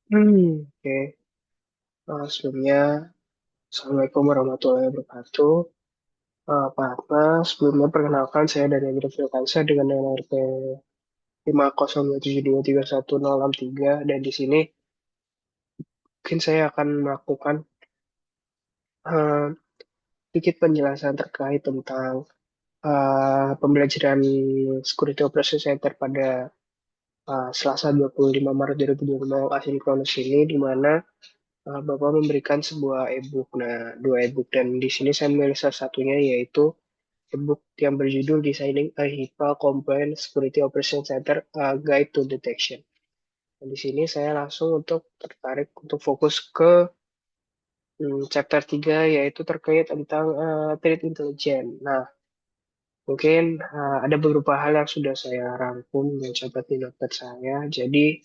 Oke. Sebelumnya, Assalamualaikum warahmatullahi wabarakatuh. Pak Atma, sebelumnya perkenalkan saya dari Agri Freelancer dengan nomor RP 502723163 dan di sini mungkin saya akan melakukan eh, sedikit penjelasan terkait tentang pembelajaran Security Operations Center pada Selasa 25 Maret 2025 asinkronus ini di mana Bapak memberikan sebuah e-book. Nah, dua e-book dan di sini saya memilih salah satunya yaitu e-book yang berjudul Designing a HIPAA Compliant Security Operations Center Guide to Detection. Dan di sini saya langsung tertarik untuk fokus ke chapter 3 yaitu terkait tentang threat intelligence. Nah, mungkin ada beberapa hal yang sudah saya rangkum dan catat di notes saya. Jadi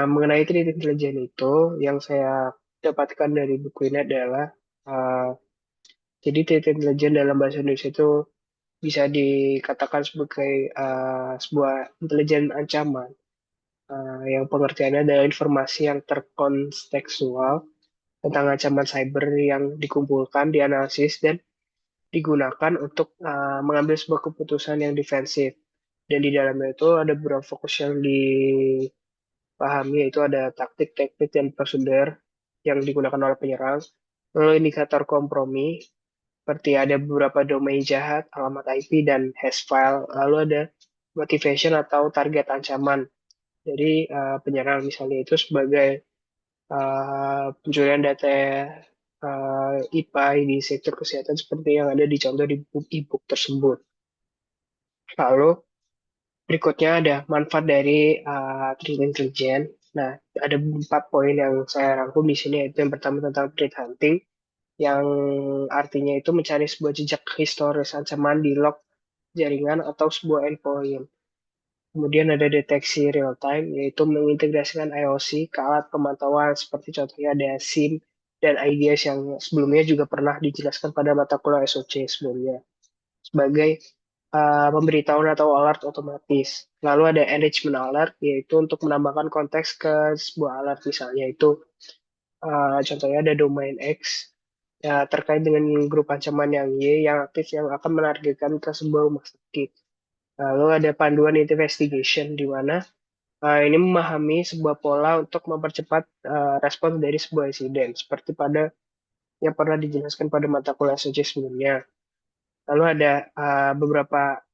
mengenai threat intelligence itu yang saya dapatkan dari buku ini adalah uh, jadi threat intelligence dalam bahasa Indonesia itu bisa dikatakan sebagai sebuah intelijen ancaman yang pengertiannya adalah informasi yang terkontekstual tentang ancaman cyber yang dikumpulkan, dianalisis, dan digunakan untuk mengambil sebuah keputusan yang defensif. Dan di dalamnya itu ada beberapa fokus yang dipahami, yaitu ada taktik, teknik, dan prosedur yang digunakan oleh penyerang. Lalu indikator kompromi, seperti ada beberapa domain jahat, alamat IP, dan hash file. Lalu ada motivation atau target ancaman. Jadi penyerang misalnya itu sebagai pencurian data IPA di sektor kesehatan seperti yang ada di contoh di buku e-book tersebut. Lalu berikutnya ada manfaat dari threat intelligence. Nah, ada 4 poin yang saya rangkum di sini, yaitu yang pertama tentang threat hunting, yang artinya itu mencari sebuah jejak historis ancaman di log jaringan atau sebuah endpoint. Kemudian ada deteksi real time, yaitu mengintegrasikan IOC ke alat pemantauan seperti contohnya ada SIM dan IDS yang sebelumnya juga pernah dijelaskan pada mata kuliah SOC sebelumnya sebagai pemberitahuan atau alert otomatis. Lalu ada enrichment alert, yaitu untuk menambahkan konteks ke sebuah alert misalnya itu contohnya ada domain X ya, terkait dengan grup ancaman yang Y yang aktif yang akan menargetkan ke sebuah rumah sakit. Lalu ada panduan investigation di mana ini memahami sebuah pola untuk mempercepat respons dari sebuah insiden, seperti pada yang pernah dijelaskan pada mata kuliah SOC sebelumnya. Lalu ada beberapa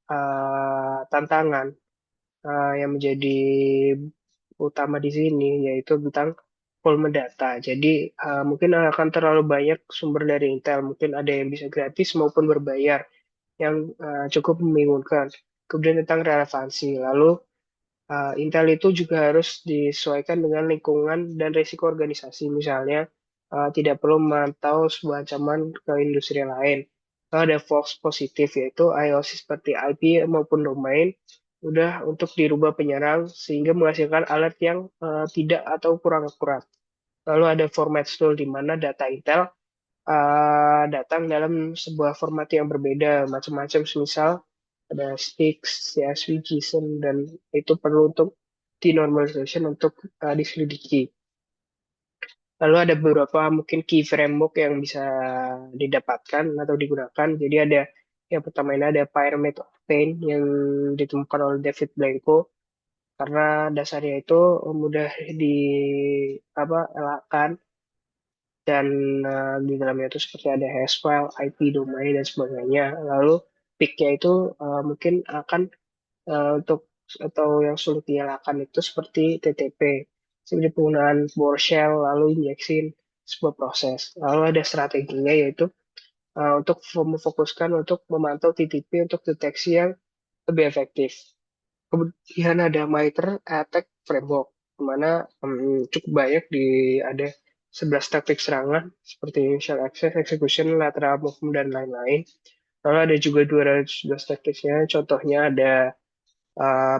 tantangan yang menjadi utama di sini, yaitu tentang volume data. Jadi mungkin akan terlalu banyak sumber dari Intel, mungkin ada yang bisa gratis maupun berbayar, yang cukup membingungkan. Kemudian tentang relevansi, lalu Intel itu juga harus disesuaikan dengan lingkungan dan risiko organisasi. Misalnya, tidak perlu memantau sebuah ancaman ke industri lain. Kalau ada false positif, yaitu IOC seperti IP maupun domain, udah untuk dirubah penyerang sehingga menghasilkan alert yang tidak atau kurang akurat. Lalu ada format tool di mana data Intel datang dalam sebuah format yang berbeda, macam-macam, misal ada sticks, CSV, JSON, dan itu perlu untuk denormalization untuk diselidiki. Lalu ada beberapa mungkin key framework yang bisa didapatkan atau digunakan. Jadi ada yang pertama ini ada Pyramid of Pain yang ditemukan oleh David Blanco karena dasarnya itu mudah di apa elakkan dan di dalamnya itu seperti ada hash file, IP, domain dan sebagainya. Lalu peak-nya itu mungkin akan untuk atau yang sulit dinyalakan itu seperti TTP, seperti penggunaan PowerShell, lalu injeksi sebuah proses. Lalu ada strateginya yaitu untuk memfokuskan untuk memantau TTP untuk deteksi yang lebih efektif. Kemudian ada MITRE Attack Framework, di mana cukup banyak ada 11 taktik serangan seperti initial access, execution, lateral movement, dan lain-lain. Lalu ada juga 211 taktiknya, contohnya ada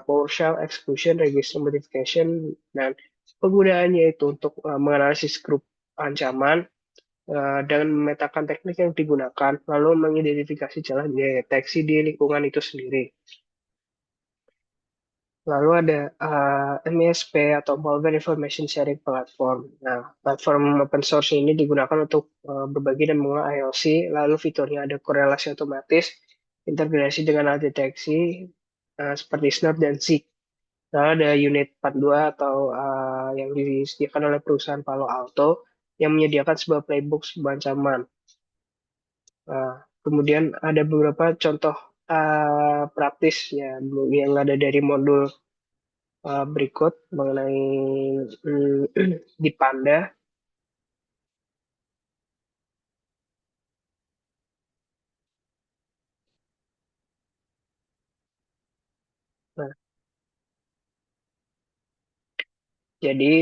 PowerShell execution, register modification, dan penggunaannya itu untuk menganalisis grup ancaman dengan memetakan teknik yang digunakan, lalu mengidentifikasi celah deteksi di lingkungan itu sendiri. Lalu ada MISP atau Malware Information Sharing Platform. Nah, platform open source ini digunakan untuk berbagi dan mengolah IOC, lalu fiturnya ada korelasi otomatis, integrasi dengan alat deteksi seperti Snap dan Zeek. Lalu ada Unit 42 atau yang disediakan oleh perusahaan Palo Alto yang menyediakan sebuah playbook sebuah ancaman. Nah, kemudian ada beberapa contoh praktis ya yang ada dari modul berikut mengenai di Panda. Nah, jadi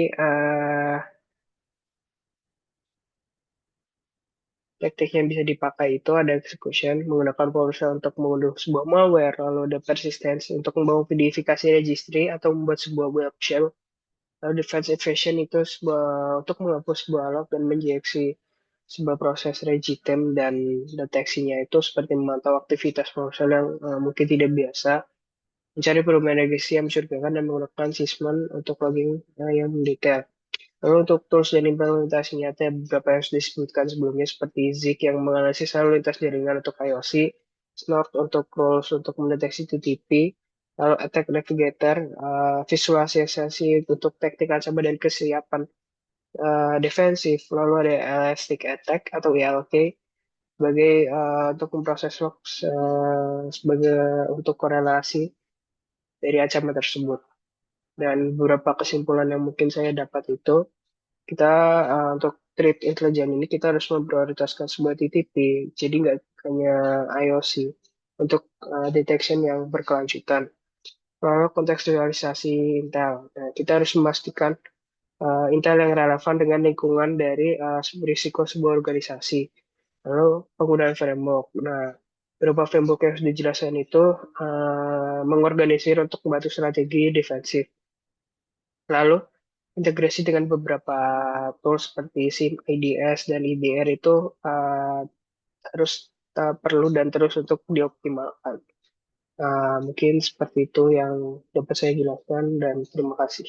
teknik yang bisa dipakai itu ada execution menggunakan PowerShell untuk mengunduh sebuah malware, lalu ada persistence untuk membangun verifikasi registry atau membuat sebuah web shell. Lalu defense evasion itu sebuah untuk menghapus sebuah log dan menginjeksi sebuah proses registry dan deteksinya itu seperti memantau aktivitas PowerShell yang mungkin tidak biasa, mencari perubahan registrasi yang mencurigakan dan menggunakan sysmon untuk logging yang mendetail. Lalu untuk tools dan implementasinya ada beberapa yang sudah disebutkan sebelumnya seperti Zik yang menganalisis lalu lintas jaringan untuk IOC, Snort untuk rules untuk mendeteksi TTP, lalu Attack Navigator, visualisasi untuk teknik ancaman dan kesiapan defensif, lalu ada Elastic Attack atau ELK sebagai untuk memproses logs sebagai untuk korelasi dari ancaman tersebut. Dan beberapa kesimpulan yang mungkin saya dapat itu kita untuk trade intelijen ini kita harus memprioritaskan sebuah TTP, jadi nggak hanya IOC untuk detection yang berkelanjutan. Lalu kontekstualisasi Intel. Nah, kita harus memastikan Intel yang relevan dengan lingkungan dari risiko sebuah organisasi. Lalu penggunaan framework. Nah, beberapa framework yang sudah dijelaskan itu mengorganisir untuk membantu strategi defensif. Lalu integrasi dengan beberapa tools seperti SIM, IDS, dan IDR itu harus perlu dan terus untuk dioptimalkan. Mungkin seperti itu yang dapat saya jelaskan dan terima kasih.